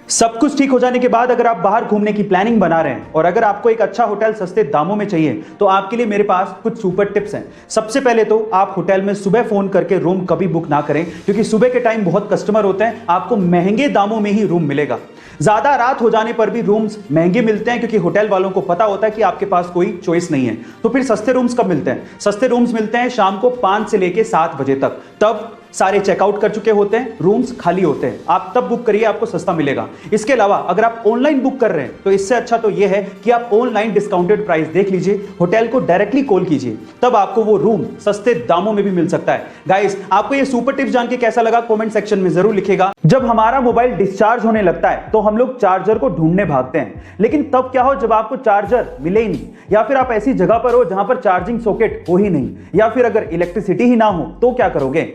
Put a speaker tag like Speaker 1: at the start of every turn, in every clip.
Speaker 1: सब कुछ ठीक हो जाने के बाद अगर आप बाहर घूमने की प्लानिंग बना रहे हैं और अगर आपको एक अच्छा होटल सस्ते दामों में चाहिए तो आपके लिए मेरे पास कुछ सुपर टिप्स हैं। सबसे पहले तो आप होटल में सुबह फोन करके रूम कभी बुक ना करें, क्योंकि सुबह के टाइम बहुत कस्टमर होते हैं, आपको महंगे दामों में ही रूम मिलेगा। ज्यादा रात हो जाने पर भी रूम्स महंगे मिलते हैं, क्योंकि होटल वालों को पता होता है कि आपके पास कोई चॉइस नहीं है। तो फिर सस्ते रूम्स कब मिलते हैं? सस्ते रूम्स मिलते हैं शाम को 5 से लेके 7 बजे तक। तब सारे चेकआउट कर चुके होते हैं, रूम्स खाली होते हैं, आप तब बुक करिए, आपको सस्ता मिलेगा। इसके अलावा अगर आप ऑनलाइन बुक कर रहे हैं तो इससे अच्छा तो यह है कि आप ऑनलाइन डिस्काउंटेड प्राइस देख लीजिए, होटल को डायरेक्टली कॉल कीजिए, तब आपको वो रूम सस्ते दामों में भी मिल सकता है। गाइस, आपको ये सुपर टिप्स जान के कैसा लगा कमेंट सेक्शन में जरूर लिखिएगा। जब हमारा मोबाइल डिस्चार्ज होने लगता है तो हम लोग चार्जर को ढूंढने भागते हैं, लेकिन तब क्या हो जब आपको चार्जर मिले ही नहीं, या फिर आप ऐसी जगह पर हो जहां पर चार्जिंग सॉकेट हो ही नहीं, या फिर अगर इलेक्ट्रिसिटी ही ना हो तो क्या करोगे?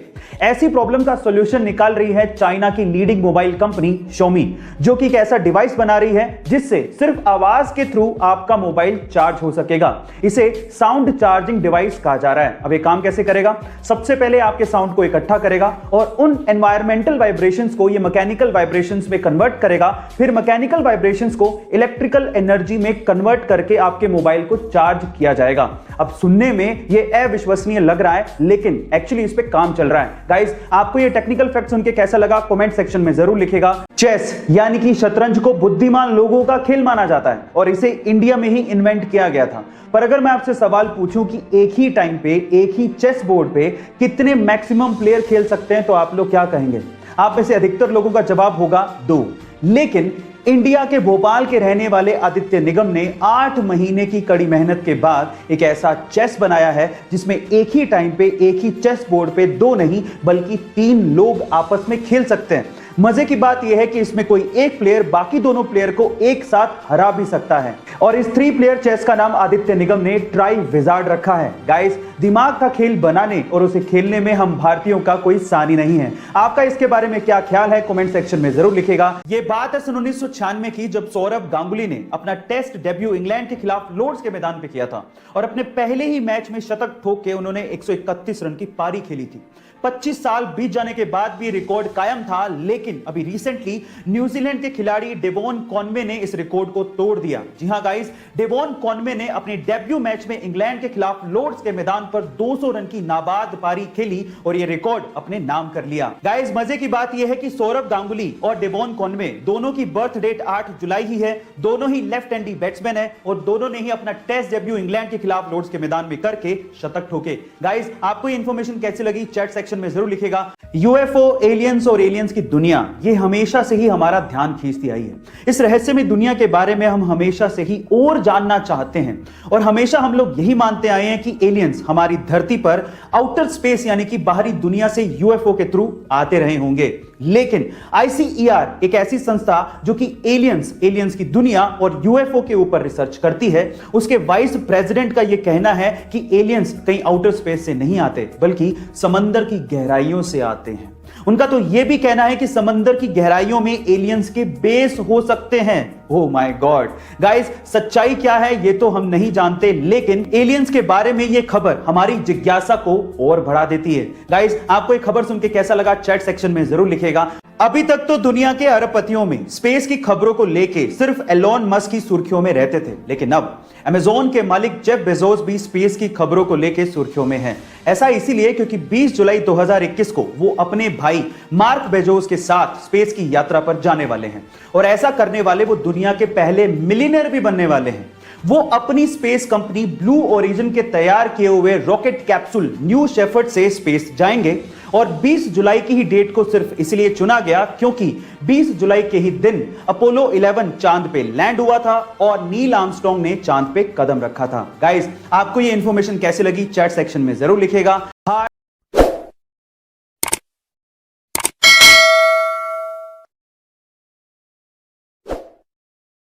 Speaker 1: ऐसी प्रॉब्लम का सॉल्यूशन निकाल रही है चाइना की लीडिंग मोबाइल कंपनी Xiaomi, जो कि एक ऐसा डिवाइस बना रही है जिससे सिर्फ आवाज के थ्रू आपका मोबाइल चार्ज हो सकेगा। इसे साउंड चार्जिंग डिवाइस कहा जा रहा है। अब ये काम कैसे करेगा? सबसे पहले आपके साउंड को इकट्ठा करेगा और उन एनवायरमेंटल वाइब्रेशंस को ये मैकेनिकल वाइब्रेशंस में कन्वर्ट करेगा, फिर मैकेनिकल वाइब्रेशंस को इलेक्ट्रिकल एनर्जी में कन्वर्ट करके आपके मोबाइल को चार्ज किया जाएगा। अब सुनने में ये अविश्वसनीय लग रहा है, लेकिन एक्चुअली इस पे काम चल रहा है। गाइस, आपको ये टेक्निकल फैक्ट सुन के कैसा लगा कमेंट सेक्शन में जरूर लिखिएगा। चेस यानी कि शतरंज को बुद्धिमान लोगों का खेल माना जाता है और इसे इंडिया में ही इन्वेंट किया गया था। पर अगर मैं आपसे सवाल पूछूं कि एक ही टाइम पे एक ही चेस बोर्ड पे कितने मैक्सिमम प्लेयर खेल सकते हैं तो आप लोग क्या कहेंगे? आप में से अधिकतर लोगों का जवाब होगा 2। लेकिन इंडिया के भोपाल के रहने वाले आदित्य निगम ने 8 महीने की कड़ी मेहनत के बाद एक ऐसा चेस बनाया है जिसमें एक ही टाइम पे एक ही चेस बोर्ड पे 2 नहीं बल्कि 3 लोग आपस में खेल सकते हैं। मजे की बात यह है कि इसमें कोई एक प्लेयर बाकी दोनों प्लेयर को एक साथ हरा भी सकता है, और इस 3 प्लेयर चेस का नाम आदित्य निगम ने ट्राई विजार्ड रखा है। गाइस, दिमाग का खेल बनाने और उसे खेलने में हम भारतीयों का कोई सानी नहीं है। आपका इसके बारे में क्या ख्याल है कमेंट सेक्शन में जरूर लिखिएगा। ये बात है सन 1996 की, जब सौरभ गांगुली ने अपना टेस्ट डेब्यू इंग्लैंड के खिलाफ लॉर्ड्स के मैदान पे किया था और अपने पहले ही मैच में शतक ठोक के उन्होंने 131 रन की पारी खेली थी। 25 साल बीत जाने के बाद भी रिकॉर्ड कायम था, लेकिन अभी रिसेंटली न्यूजीलैंड के खिलाड़ी डेवॉन कॉनवे ने इस रिकॉर्ड को तोड़ दिया। जी हां गाइस, डेवॉन कॉनवे ने अपने डेब्यू मैच में इंग्लैंड के खिलाफ लॉर्ड्स के मैदान पर 200 रन की नाबाद पारी खेली और यह रिकॉर्ड अपने नाम कर लिया। गाइस, मजे की बात यह है कि सौरभ गांगुली और डेवॉन कॉनवे दोनों की बर्थ डेट 8 जुलाई ही है, दोनों ही लेफ्ट हैंडी बैट्समैन है और दोनों ने ही अपना टेस्ट डेब्यू इंग्लैंड के खिलाफ लॉर्ड्स के मैदान में करके शतक ठोके। गाइस, आपको ये इंफॉर्मेशन कैसी लगी चैट सेक्शन में जरूर लिखिएगा। यूएफओ, एलियंस और एलियंस की दुनिया, ये हमेशा से ही हमारा ध्यान खींचती आई है। इस रहस्यमय दुनिया के बारे में हम हमेशा से ही और जानना चाहते हैं और हमेशा हम लोग यही मानते आए हैं कि एलियंस हमारी धरती पर आउटर स्पेस यानी कि बाहरी दुनिया से यूएफओ के थ्रू आते रहे होंगे। लेकिन आईसीईआर एक ऐसी संस्था जो कि एलियंस की दुनिया और यूएफओ के ऊपर रिसर्च करती है, उसके वाइस प्रेसिडेंट का यह कहना है कि एलियंस कहीं आउटर स्पेस से नहीं आते बल्कि समंदर की गहराइयों से आते हैं। उनका तो यह भी कहना है कि समंदर की गहराइयों में एलियंस के बेस हो सकते हैं। ओह माय गॉड गाइस, सच्चाई क्या है ये तो हम नहीं जानते, लेकिन एलियंस के बारे में यह खबर हमारी जिज्ञासा को और बढ़ा देती है। गाइस, आपको ये खबर सुन के कैसा लगा चैट सेक्शन में जरूर लिखिएगा। अभी तक तो दुनिया के अरबपतियों में स्पेस की खबरों को लेके सिर्फ एलोन मस्क की सुर्खियों में रहते थे, लेकिन अब अमेज़न के मालिक जेफ बेजोस भी स्पेस की खबरों को लेके सुर्खियों में हैं। ऐसा इसीलिए क्योंकि 20 जुलाई 2021 को वो अपने भाई मार्क बेजोस के साथ स्पेस की यात्रा पर जाने वाले हैं और ऐसा करने वाले वो दुनिया के पहले मिलियनेयर भी बनने वाले हैं। वो अपनी स्पेस कंपनी ब्लू ओरिजिन के तैयार किए हुए रॉकेट कैप्सूल न्यू शेफर्ड से स्पेस जाएंगे और 20 जुलाई की ही डेट को सिर्फ इसलिए चुना गया क्योंकि 20 जुलाई के ही दिन अपोलो 11 चांद पे लैंड हुआ था और नील आर्मस्ट्रांग ने चांद पे कदम रखा था। गाइस, आपको ये इंफॉर्मेशन कैसी लगी चैट सेक्शन में जरूर लिखिएगा।